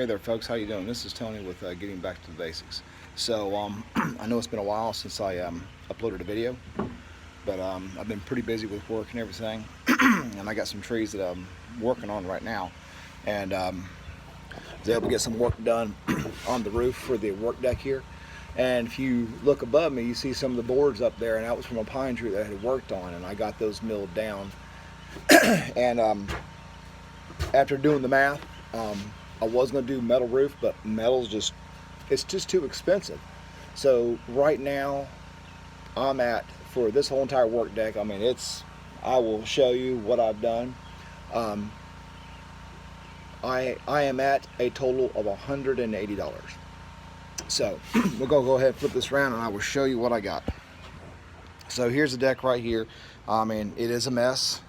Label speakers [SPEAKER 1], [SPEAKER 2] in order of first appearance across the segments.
[SPEAKER 1] Hey there folks, how you doing? This is Tony with Getting Back to the Basics. So I know it's been a while since I uploaded a video, but I've been pretty busy with work and everything, and I got some trees that I'm working on right now, and was able to get some work done on the roof for the work deck here. And if you look above me, you see some of the boards up there, and that was from a pine tree that I had worked on, and I got those milled down. And after doing the math, I was going to do metal roof, but it's just too expensive. So right now I'm at, for this whole entire work deck, I mean, I will show you what I've done. I am at a total of $180. So we're going to go ahead and flip this around and I will show you what I got. So here's the deck right here. I mean, it is a mess.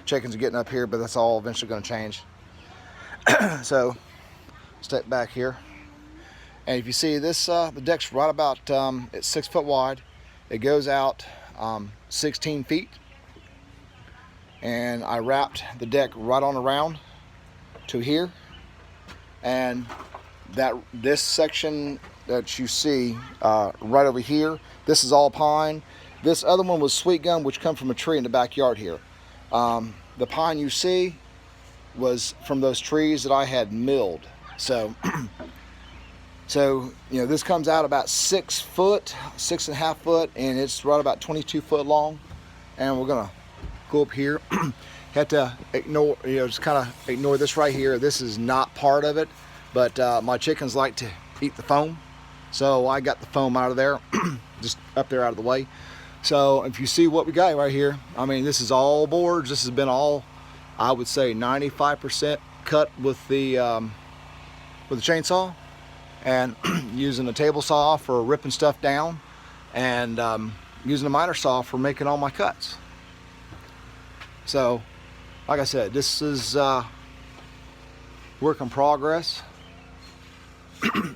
[SPEAKER 1] Chickens are getting up here, but that's all eventually going to change. So step back here, and if you see this, the deck's right about it's 6 foot wide. It goes out 16 feet, and I wrapped the deck right on around to here, and this section that you see right over here, this is all pine. This other one was sweet gum, which come from a tree in the backyard here. The pine you see was from those trees that I had milled. So you know, this comes out about 6 foot, 6.5 foot, and it's right about 22 foot long. And we're gonna go up here. Had to ignore, you know, just kind of ignore this right here. This is not part of it, but my chickens like to eat the foam, so I got the foam out of there, just up there out of the way. So if you see what we got right here, I mean, this is all boards. This has been all, I would say, 95% cut with the chainsaw, and using a table saw for ripping stuff down, and using a miter saw for making all my cuts. So like I said, this is work in progress.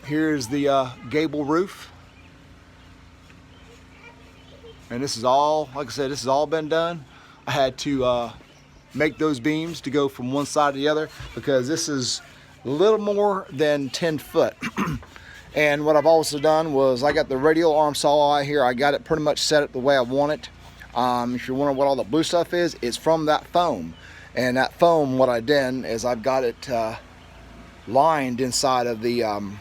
[SPEAKER 1] Here's the gable roof, and this is all, like I said, this has all been done. I had to make those beams to go from one side to the other, because this is a little more than 10 foot. And what I've also done was, I got the radial arm saw out here. I got it pretty much set it the way I want it. If you're wondering what all the blue stuff is, it's from that foam. And that foam, what I did is I've got it lined inside of the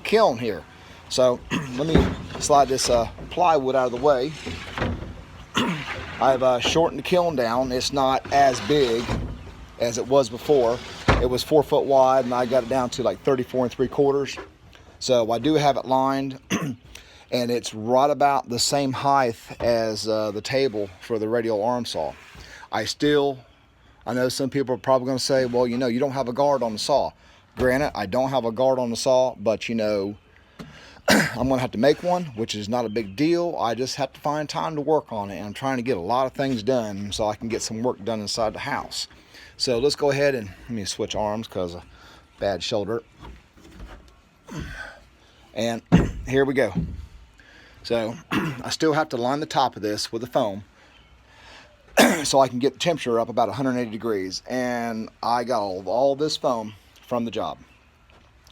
[SPEAKER 1] kiln here. So let me slide this plywood out of the way. I've shortened the kiln down. It's not as big as it was before. It was 4 foot wide, and I got it down to like 34 3/4. So I do have it lined, and it's right about the same height as the table for the radial arm saw. I know some people are probably going to say, well, you know, you don't have a guard on the saw. Granted, I don't have a guard on the saw, but you know, I'm going to have to make one, which is not a big deal. I just have to find time to work on it, and I'm trying to get a lot of things done so I can get some work done inside the house. So let's go ahead and let me switch arms because of bad shoulder. And here we go. So I still have to line the top of this with the foam so I can get the temperature up about 180 degrees. And I got all this foam from the job,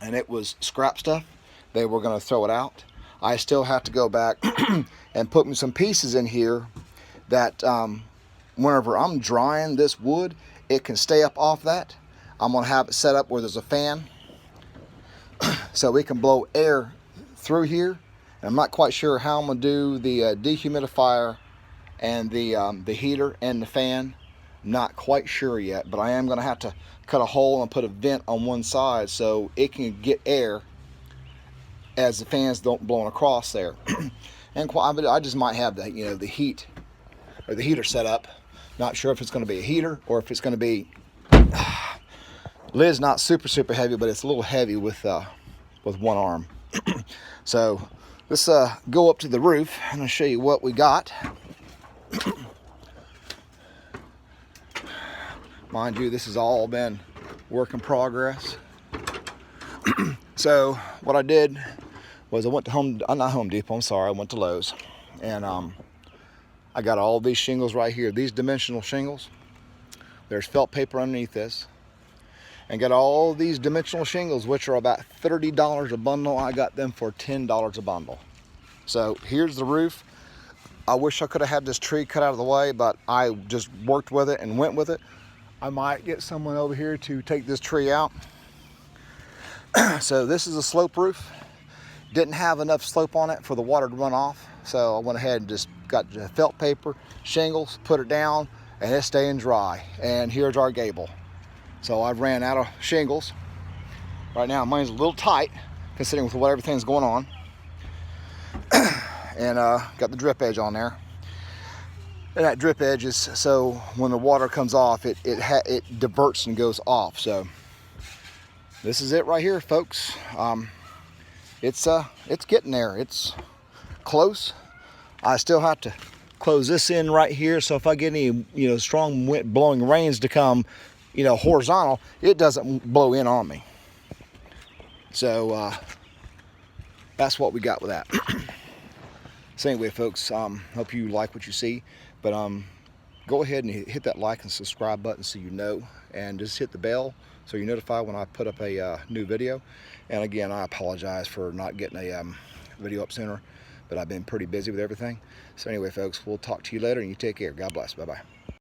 [SPEAKER 1] and it was scrap stuff. They were going to throw it out. I still have to go back and put me some pieces in here that whenever I'm drying this wood, it can stay up off that. I'm going to have it set up where there's a fan so it can blow air through here. And I'm not quite sure how I'm going to do the dehumidifier and the heater and the fan. Not quite sure yet, but I am going to have to cut a hole and put a vent on one side so it can get air as the fans don't blow across there. And I just might have the, you know, the heat or the heater set up. Not sure if it's going to be a heater or if it's going to be. Lid's not super heavy, but it's a little heavy with one arm. So let's go up to the roof and I'll show you what we got. Mind you, this has all been work in progress. So what I did was I went to not Home Depot, I'm sorry, I went to Lowe's, and I got all these shingles right here, these dimensional shingles. There's felt paper underneath this, and got all these dimensional shingles, which are about $30 a bundle. I got them for $10 a bundle. So here's the roof. I wish I could have had this tree cut out of the way, but I just worked with it and went with it. I might get someone over here to take this tree out. So this is a slope roof. Didn't have enough slope on it for the water to run off, so I went ahead and just got the felt paper, shingles, put it down, and it's staying dry. And here's our gable. So I've ran out of shingles. Right now mine's a little tight, considering with what everything's going on. And got the drip edge on there. And that drip edge is so when the water comes off, it diverts and goes off. So this is it right here, folks. It's getting there. It's close. I still have to close this in right here, so if I get any strong wind blowing rains to come horizontal, it doesn't blow in on me. So that's what we got with that. So anyway, folks, hope you like what you see, but go ahead and hit that like and subscribe button so you know, and just hit the bell so you're notified when I put up a new video. And again, I apologize for not getting a video up sooner, but I've been pretty busy with everything. So anyway, folks, we'll talk to you later, and you take care. God bless. Bye-bye.